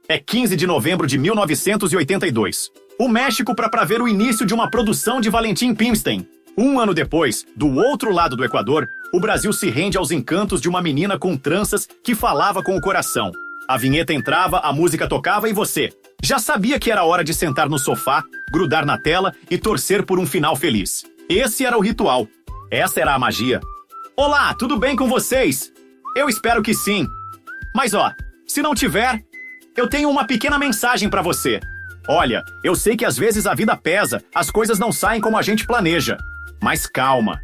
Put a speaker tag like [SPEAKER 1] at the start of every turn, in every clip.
[SPEAKER 1] É 15 de novembro de 1982. O México para ver o início de uma produção de Valentim Pimstein. Um ano depois, do outro lado do Equador, o Brasil se rende aos encantos de uma menina com tranças que falava com o coração. A vinheta entrava, a música tocava e você já sabia que era hora de sentar no sofá, grudar na tela e torcer por um final feliz. Esse era o ritual. Essa era a magia. Olá, tudo bem com vocês? Eu espero que sim. Mas se não tiver, eu tenho uma pequena mensagem para você. Olha, eu sei que às vezes a vida pesa, as coisas não saem como a gente planeja. Mas calma.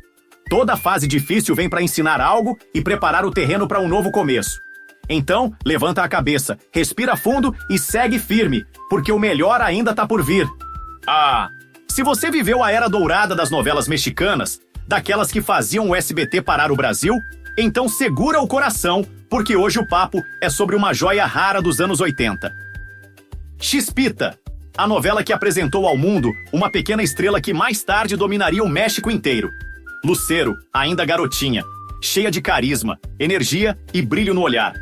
[SPEAKER 1] Toda fase difícil vem para ensinar algo e preparar o terreno para um novo começo. Então, levanta a cabeça, respira fundo e segue firme, porque o melhor ainda tá por vir. Se você viveu a era dourada das novelas mexicanas, daquelas que faziam o SBT parar o Brasil, então segura o coração, porque hoje o papo é sobre uma joia rara dos anos 80. Chispita, a novela que apresentou ao mundo uma pequena estrela que mais tarde dominaria o México inteiro. Lucero, ainda garotinha, cheia de carisma, energia e brilho no olhar.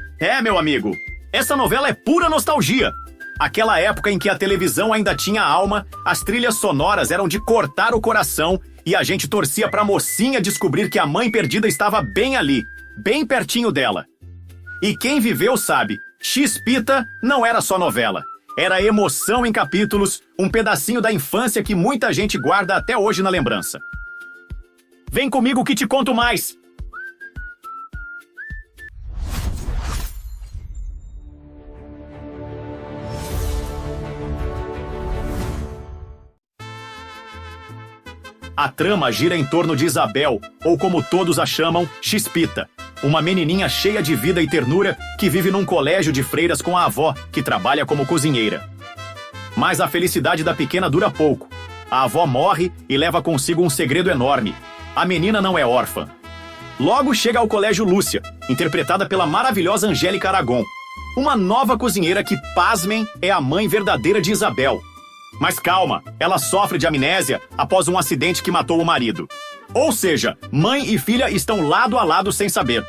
[SPEAKER 1] Meu amigo, essa novela é pura nostalgia. Aquela época em que a televisão ainda tinha alma, as trilhas sonoras eram de cortar o coração e a gente torcia pra mocinha descobrir que a mãe perdida estava bem ali, bem pertinho dela. E quem viveu sabe, Chispita não era só novela. Era emoção em capítulos, um pedacinho da infância que muita gente guarda até hoje na lembrança. Vem comigo que te conto mais! A trama gira em torno de Isabel, ou como todos a chamam, Chispita. Uma menininha cheia de vida e ternura que vive num colégio de freiras com a avó, que trabalha como cozinheira. Mas a felicidade da pequena dura pouco. A avó morre e leva consigo um segredo enorme. A menina não é órfã. Logo chega ao colégio Lúcia, interpretada pela maravilhosa Angélica Aragon. Uma nova cozinheira que, pasmem, é a mãe verdadeira de Isabel. Mas calma, ela sofre de amnésia após um acidente que matou o marido. Ou seja, mãe e filha estão lado a lado sem saber.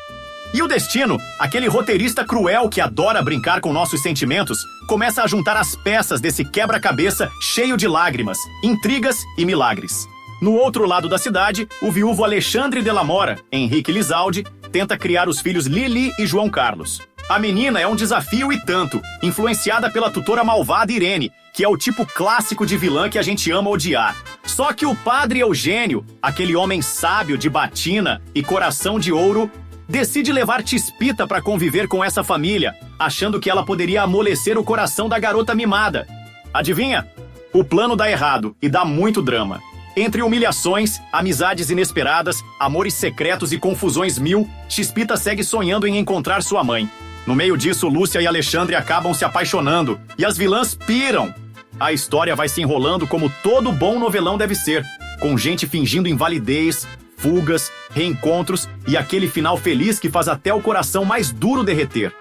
[SPEAKER 1] E o destino, aquele roteirista cruel que adora brincar com nossos sentimentos, começa a juntar as peças desse quebra-cabeça cheio de lágrimas, intrigas e milagres. No outro lado da cidade, o viúvo Alexandre de la Mora, Henrique Lizalde, tenta criar os filhos Lili e João Carlos. A menina é um desafio e tanto, influenciada pela tutora malvada Irene, que é o tipo clássico de vilã que a gente ama odiar. Só que o padre Eugênio, aquele homem sábio de batina e coração de ouro, decide levar Chispita para conviver com essa família, achando que ela poderia amolecer o coração da garota mimada. Adivinha? O plano dá errado e dá muito drama. Entre humilhações, amizades inesperadas, amores secretos e confusões mil, Chispita segue sonhando em encontrar sua mãe. No meio disso, Lúcia e Alexandre acabam se apaixonando e as vilãs piram. A história vai se enrolando como todo bom novelão deve ser, com gente fingindo invalidez, fugas, reencontros e aquele final feliz que faz até o coração mais duro derreter.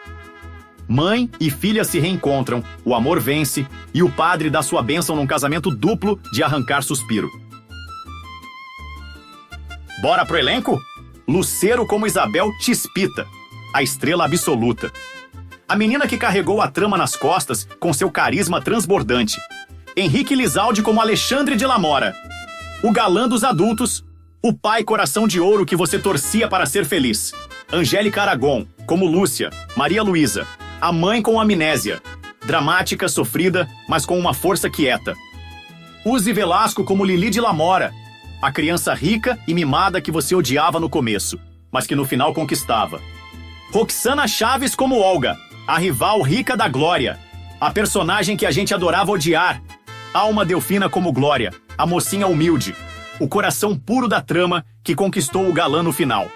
[SPEAKER 1] Mãe e filha se reencontram, o amor vence e o padre dá sua bênção num casamento duplo de arrancar suspiro. Bora pro elenco? Lucero como Isabel Chispita, a estrela absoluta. A menina que carregou a trama nas costas com seu carisma transbordante. Henrique Lizalde como Alexandre de la Mora. O galã dos adultos, o pai coração de ouro que você torcia para ser feliz. Angélica Aragon como Lúcia, Maria Luísa. A mãe com amnésia. Dramática, sofrida, mas com uma força quieta. Uzi Velasco como Lili de la Mora. A criança rica e mimada que você odiava no começo, mas que no final conquistava. Roxana Chaves como Olga, a rival rica da Glória, a personagem que a gente adorava odiar. Alma Delfina como Glória, a mocinha humilde, o coração puro da trama que conquistou o galã no final.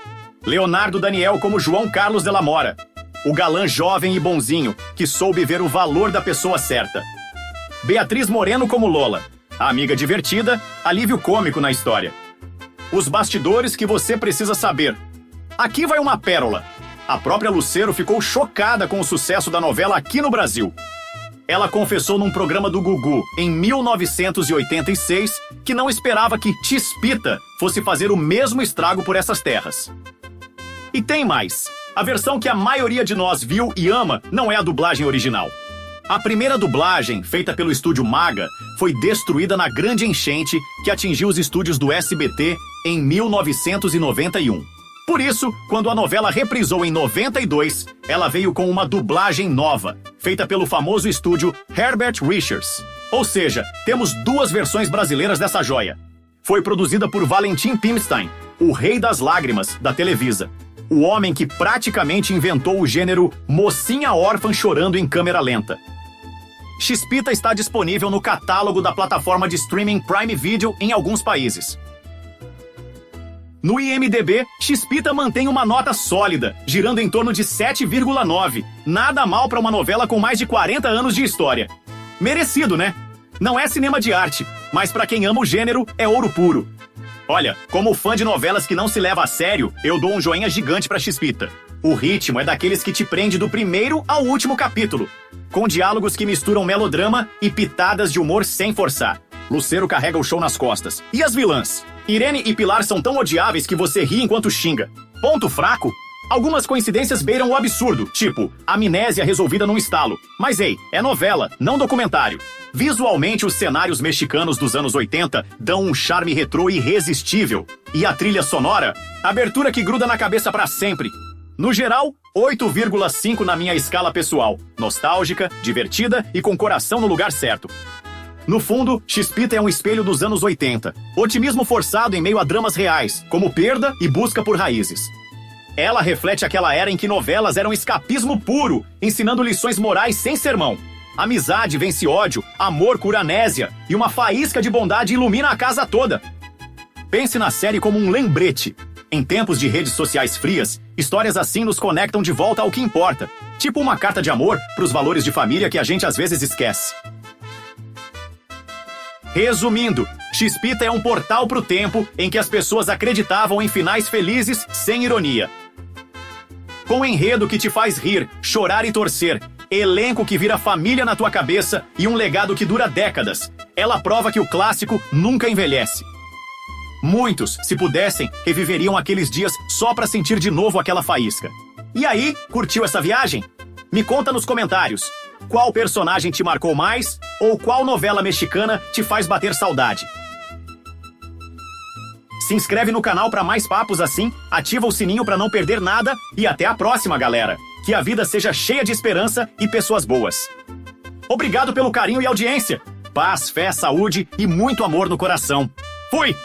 [SPEAKER 1] Leonardo Daniel como João Carlos de la Mora, o galã jovem e bonzinho que soube ver o valor da pessoa certa. Beatriz Moreno como Lola, a amiga divertida, alívio cômico na história. Os bastidores que você precisa saber. Aqui vai uma pérola. A própria Lucero ficou chocada com o sucesso da novela aqui no Brasil. Ela confessou num programa do Gugu, em 1986, que não esperava que Chispita fosse fazer o mesmo estrago por essas terras. E tem mais. A versão que a maioria de nós viu e ama não é a dublagem original. A primeira dublagem, feita pelo estúdio Maga, foi destruída na grande enchente que atingiu os estúdios do SBT em 1991. Por isso, quando a novela reprisou em 92, ela veio com uma dublagem nova, feita pelo famoso estúdio Herbert Richards. Ou seja, temos duas versões brasileiras dessa joia. Foi produzida por Valentim Pimstein, o rei das lágrimas da Televisa. O homem que praticamente inventou o gênero mocinha órfã chorando em câmera lenta. Chispita está disponível no catálogo da plataforma de streaming Prime Video em alguns países. No IMDb, Chispita mantém uma nota sólida, girando em torno de 7,9. Nada mal para uma novela com mais de 40 anos de história. Merecido, né? Não é cinema de arte, mas para quem ama o gênero, é ouro puro. Olha, como fã de novelas que não se leva a sério, eu dou um joinha gigante pra Chispita. O ritmo é daqueles que te prende do primeiro ao último capítulo, com diálogos que misturam melodrama e pitadas de humor sem forçar. Lucero carrega o show nas costas. E as vilãs? Irene e Pilar são tão odiáveis que você ri enquanto xinga. Ponto fraco? Algumas coincidências beiram o absurdo, tipo, amnésia resolvida num estalo. Mas ei, é novela, não documentário. Visualmente, os cenários mexicanos dos anos 80 dão um charme retrô irresistível. E a trilha sonora? Abertura que gruda na cabeça pra sempre. No geral, 8,5 na minha escala pessoal. Nostálgica, divertida e com coração no lugar certo. No fundo, Chispita é um espelho dos anos 80. Otimismo forçado em meio a dramas reais, como perda e busca por raízes. Ela reflete aquela era em que novelas eram escapismo puro, ensinando lições morais sem sermão. Amizade vence ódio, amor cura amnésia, e uma faísca de bondade ilumina a casa toda. Pense na série como um lembrete. Em tempos de redes sociais frias, histórias assim nos conectam de volta ao que importa. Tipo uma carta de amor pros valores de família que a gente às vezes esquece. Resumindo, Chispita é um portal pro tempo em que as pessoas acreditavam em finais felizes sem ironia. Com enredo que te faz rir, chorar e torcer, elenco que vira família na tua cabeça e um legado que dura décadas, ela prova que o clássico nunca envelhece. Muitos, se pudessem, reviveriam aqueles dias só pra sentir de novo aquela faísca. E aí, curtiu essa viagem? Me conta nos comentários. Qual personagem te marcou mais? Ou qual novela mexicana te faz bater saudade? Se inscreve no canal para mais papos assim, ativa o sininho para não perder nada e até a próxima, galera. Que a vida seja cheia de esperança e pessoas boas. Obrigado pelo carinho e audiência. Paz, fé, saúde e muito amor no coração. Fui!